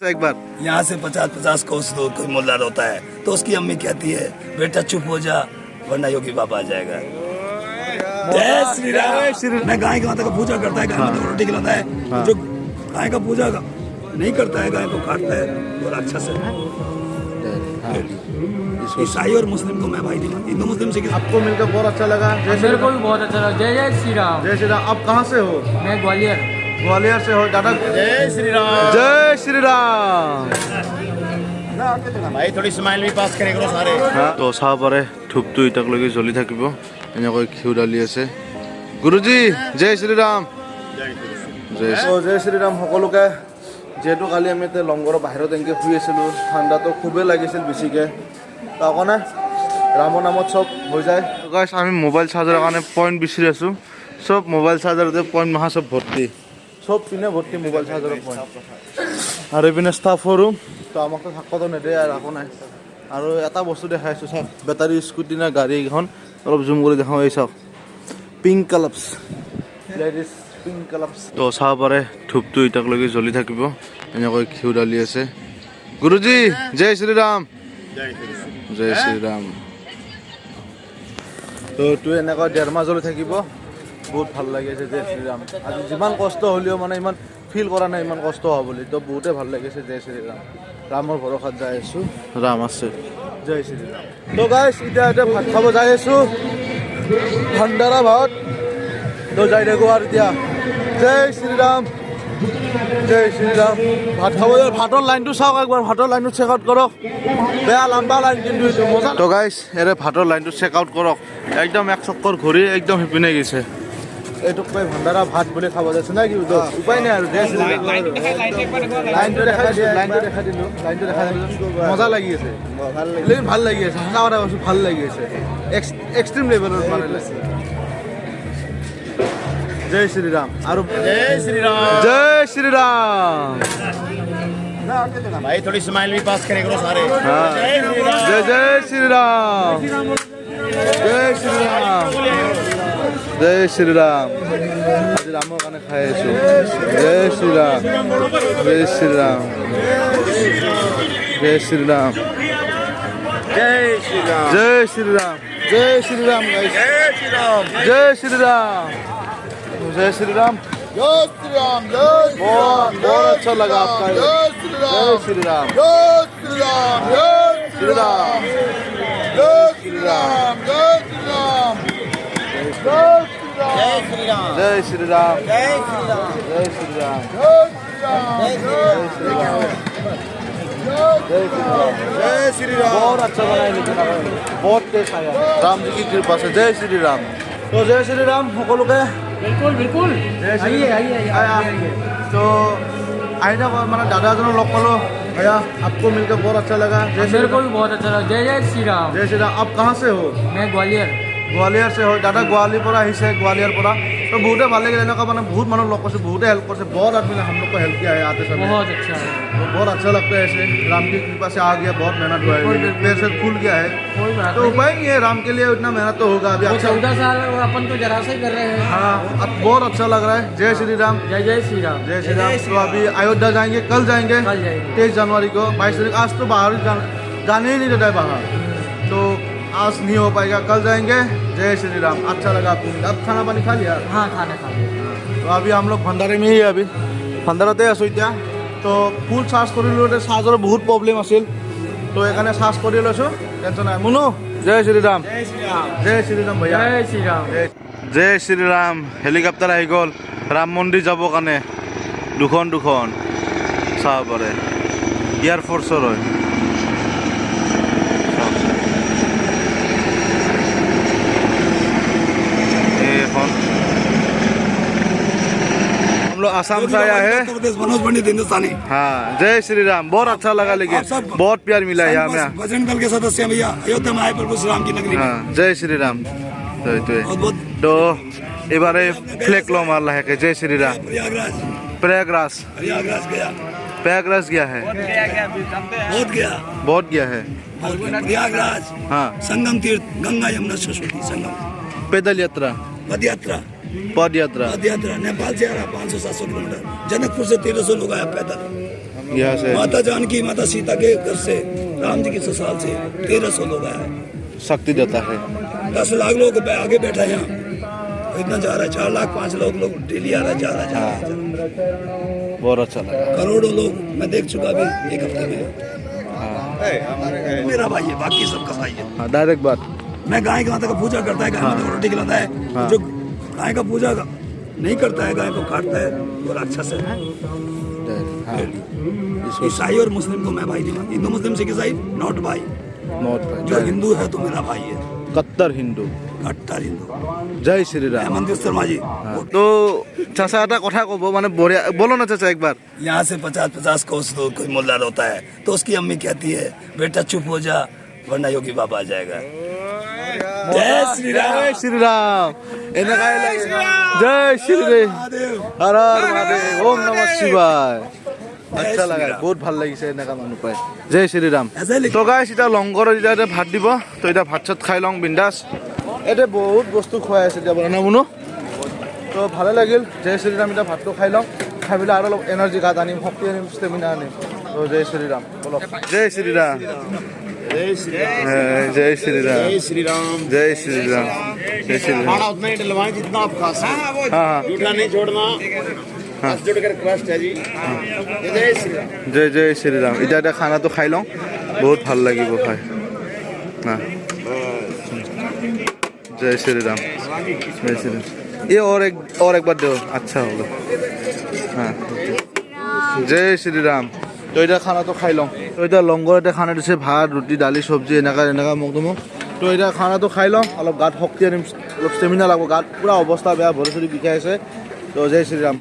एक बार यहाँ से 50-50 कोस दूर कोई मुल्ला होता है तो उसकी अम्मी कहती है बेटा चुप हो जा वरना योगी बाबा आ जाएगा। जय श्री राम। मैं गाय के माता का पूजा करता है, गाय माता को रोटी खिलाता है। जो गाय का पूजा नहीं करता है, गाय को काटता है वो राक्षस है। ईसाई और मुस्लिम को मैं भाई नहीं मानती, हिंदू मुस्लिम से आपको मिलकर बहुत अच्छा लगा। मेरे को भी बहुत अच्छा लगा। जय जय श्री राम। जय श्री राम। आप कहाँ से हो? मैं ग्वालियर। ग्वालियर से हो दादा। जय श्री राम। जय श्री राम। भाई थोड़ी स्माइल भी पास करे करो सारे। তো চাব পাৰে ধূপটো ইটাকলৈকে জ্বলি থাকিব। এনেকৈ ঘিউ ঢালি আছে। গুৰুজী জয় শ্ৰীৰাম। জয় শ্ৰীৰাম সকলোকে। যেহেতু কালি আমি লংগৰৰ বাহিৰত এনেকৈ শুই আছিলোঁ, ঠাণ্ডাটো খুবেই লাগিছিল বেছিকৈ, তাৰকাৰণে ৰামৰ নামত চব হৈ যায়। গাইছ আমি মোবাইল চাৰ্জাৰৰ কাৰণে পইণ্ট বিচাৰি আছোঁ। চব মোবাইল চাৰ্জাৰতে পইণ্ট মাহা চব ভৰ্তি, চব পিনে ভৰ্তি মোবাইল চাৰ্জাৰৰ পইণ্ট। আৰু এইপিনে ষ্টাফৰ ৰুম, তো আমাকতো থাকিবতো নেদেই আৰু একো নাই। আৰু এটা বস্তু দেখাই আছোঁ চাওক, বেটাৰী স্কুটি না গাড়ী এইখন অলপ জুম কৰি দেখাওঁ। এই চাওক পিংক কালাপছ, লেডিজ পিংক কালাপছ। তো চাব পাৰে ধূপটো ইটাকলৈকে জ্বলি থাকিব। এনেকৈ ঘিউ ঢালি আছে। গুৰুজী জয় শ্ৰীৰাম। জয় শ্ৰীৰাম। তো এইটো এনেকৈ 1.5 মাহ জ্বলি থাকিব, বহুত ভাল লাগি আছে। জয় শ্ৰীৰাম। আজি যিমান কষ্ট হ'লেও মানে ইমান ফিল কৰা নাই ইমান কষ্ট হোৱা বুলি, তো বহুতে ভাল লাগিছে। জয় শ্ৰীৰাম। ৰামৰ ভৰসাত যাই আছোঁ, ৰাম আছে। জয় শ্ৰীৰাম। তো গাইছ এতিয়া ভাত খাব যাই আছোঁ, ভাণ্ডাৰা ভাত। তো যাই থাকোঁ আৰু এতিয়া। জয় শ্ৰীৰাম। জয় শ্ৰীৰাম। ভাত খাব যাই, ভাতৰ লাইনটো চাওক একবাৰ, ভাতৰ লাইনটো চেক আউট কৰক। বেয়া লম্বা লাইন কিন্তু এইটো মজা। তো গাইছ এৰে ভাতৰ লাইনটো চেক আউট কৰক। একদম এক চক্কৰ ঘূৰি একদম সিপিনে গৈছে। এইটোক কয় ভাণ্ডাৰা ভাত বুলি খাব যাইছোঁ না কি উপায় নাই আৰু। জয় শ্ৰীৰাম। লাইনটো দেখাই দিলোঁ, লাইনটো দেখাই দিলোঁ। মজা লাগি আছে, ভাল লাগি আছে। সঁচা কথা কৈছোঁ, ভাল লাগি আছে। এক্সট্ৰিম লেভেলৰ মানে লাগিছে। জয় শ্ৰীৰাম। আৰু जय श्री राम। জয় শ্ৰীৰাম। भाई थोड़ी स्माइल भी पास करे करो सारे। জয় জয় শ্ৰীৰাম। জয় শ্ৰীৰাম। জয় শ্ৰীৰাম। আজি ৰামৰ কাৰণে খাই আছোঁ। জয় শ্ৰীৰাম। জয় শ্ৰীৰাম। জয় শ্ৰীৰাম। जय श्री राम। जय श्री राम। जय श्री राम। जय श्री राम। जय श्री राम। जय श्री राम। जय श्री राम। बहुत बहुत अच्छा लगा आपका। जय श्री जय श्री राम। जय श्री राम। जय श्री राम। जय श्री राम। जय श्री राम। जय श्री राम। जय श्री राम। जय श्री राम। जय श्री राम। जय श्री राम। जय श्री राम। जय श्री राम। बहुत अच्छा बना, लेकिन बहुत टेस्ट आया राम जी की कृपा से। जय श्री राम। तो जय श्री राम সকলোকে। बिल्कुल बिल्कुल। आइए आइए आइए। तो आई था मैंने दादा जन लग पालो भैया, आपको मिलकर बहुत अच्छा लगा। मेरे को भी बहुत अच्छा लगा। जय जय श्री राम। जय श्री राम। आप कहाँ से हो? मैं ग्वालियर। ग्वालियर से हो दादा। ग्वालियर पर আহিছে ग्वालियर पर। तो बहुते ভাল লাগিল, এনেকুৱা মানে बहुत मानव लग पासे, बहुते हेल्प करते, बहुत आदमी ने हम लोग को हेल्प किया है आते समय। बहुत अच्छा है। तो बहुत अच्छा लगता है ऐसे, राम की कृपा से आ गया, बहुत मेहनत हुआ है, प्लेयर से खुल गया है। कोई बात तो उपाय नहीं है, राम के लिए इतना मेहनत तो होगा अभी। अच्छा 14 साल और अपन तो जरा से कर रहे हैं। हाँ, अब बहुत अच्छा लग रहा है। जय श्री राम। जय जय श्री राम। जय श्री राम। तो अभी अयोध्या जाएंगे, कल जाएंगे 23 जनवरी को। 22 तारीख आज तो बाहर जाने ही नहीं देता है बाहर, तो आज नहीं हो पाएगा, कल जाएंगे। जय श्री राम। अच्छा लगा आपको? अब खाना पानी खा लिया? हाँ खाना खा लिया। तो अभी हम लोग भंडारे में ही है, अभी भंडारते आছোঁ এতিয়া। तो फुल चार्ज কৰিলোঁ, चार्जर बहुत प्रॉब्लम আছিল, तो এইকাৰণে चार्ज কৰি লৈছোঁ, টেনশ্যন নাই। মুনু जय श्री राम। जय श्री राम। जय श्री राम भैया। जय श्री राम। জয় শ্ৰীৰাম। হেলিকপ্টাৰ আহি গ'ল ৰাম মন্দিৰ যাবৰ কাৰণে। দুখন চাব পাৰে, এয়াৰফ'ৰ্চৰ হয়। এইখন हम लोग आसाम से आया है। मनोज पंडित हिंदुस्तानी। हाँ जय श्री राम। बहुत अच्छा लगा, लेकिन बहुत प्यार मिला है यहाँ में। बजरंग दल के सदस्य हैं भैया, अयोध्या में आए प्रभु श्री राम की नगरी। हाँ जय श्री राम। तो এবারে ফ্লেক লম আর লাহেকে। जय श्री राम। प्रयागराज। प्रयागराज गया। प्रयागराज गया है, बहुत गया, बहुत गया है। प्रयागराज हाँ संगम तीर्थ, गंगा यमुना सरस्वती संगम। पैदल यात्रा, पद यात्रा, पद यात्रा। पद यात्रा नेपाल से आ रहा 500-700 किलोमीटर। जनकपुर से 1300 लोग आया पैदल। यहाँ से माता जानकी माता सीता के घर से राम जी की ससुराल से 1300 लोग आए, शक्ति देता है। 10 लाख लोग आगे बैठा है यहाँ, इतना जा रहा है, 4 लाख 5 लोग डेली आ रहा है, जा रहा है। बहुत अच्छा लगा। करोड़ों लोग मैं देख चुका अभी एक हफ्ते में। मेरा भाई है, बाकी सबका भाई है। हाँ, डायरेक्ट बात। मैं गाय का माता का पूजा करता है, गाय माता को रोटी खिलाता है। जो गाय का पूजा नहीं करता है, गाय को काटता है, वो राक्षस है। हाँ, ईसाई और मुस्लिम को मैं भाई नहीं मानता, हिंदू मुस्लिम सिख ईसाई नॉट भाई। नॉट जो हिंदू है तो मेरा भाई है, कट्टर हिंदू। कट्टर हिंदू। जय श्री राम। हेमंत शर्मा जी, तो चाचा এটা কথা কব মানে বড়িয়া বলো না চাচা একবার। यहाँ से 50-50 कोस तो कोई मुल्ला होता है, तो उसकी अम्मी कहती है बेटा चुप हो जा वरना योगी बाबा आ जाएगा। जय श्री राम। জয় শ্রীরাম। এনেকাই লাগে। জয় শ্রী রাম। হর হর মহাদেব। ওম নমঃ শিবায়। আচ্ছা লাগা, বহুত ভাল লাগিছে এনেকা মানুহ পাই। জয় শ্রী ৰাম। তো গাইছ এটা লংগৰ এটা ভাত দিব, তো এটা ভাত চাত খাই লং বিন্দাস। এটা বহুত বস্তু খুৱাই আছে এতিয়া বনা মুনো। তো ভালে লাগিল। জয় শ্রী ৰাম। এটা ভাতটো খাই লং, খাই পেলাই আৰু অলপ এনাৰ্জি গাত আনিম, শক্তি আনিম, ষ্টেমিনা আনিম। তো জয় শ্রী ৰাম। বলো জয় শ্রী ৰাম। जय श्री राम। जय श्री राम। जय श्री राम। जय श्री राम। जय श्री राम। खाना उतना ही डलवाएं जितना आप खा सकें। हाँ हाँ जूठा नहीं छोड़ना। बस जुड़ कर रिक्वेस्ट है जी। जय श्री राम। जय जय श्री राम। इधर इधर खाना तो खाई लो, बहुत ভাল লাগিব খাই। हाँ जय श्री राम। जय श्री राम। ये और एक बार दो, अच्छा होगा। हाँ जय श्री राम। তো এটা খানা তো খাই লওঁ। তো এটা লংগৰ এটা খানা দিছে, ভাত ৰুটি দালি চব্জি এনেকা মোক তো মোক। তো এটা খানাটো খাই লওঁ, অলপ গাত শক্তি আনিম, অলপ ষ্টেমিনা লাগিব, গাত পুৰা অৱস্থা বেয়া, ভৰি চৰি বিষাই আছে। তো জয় শ্ৰী ৰাম।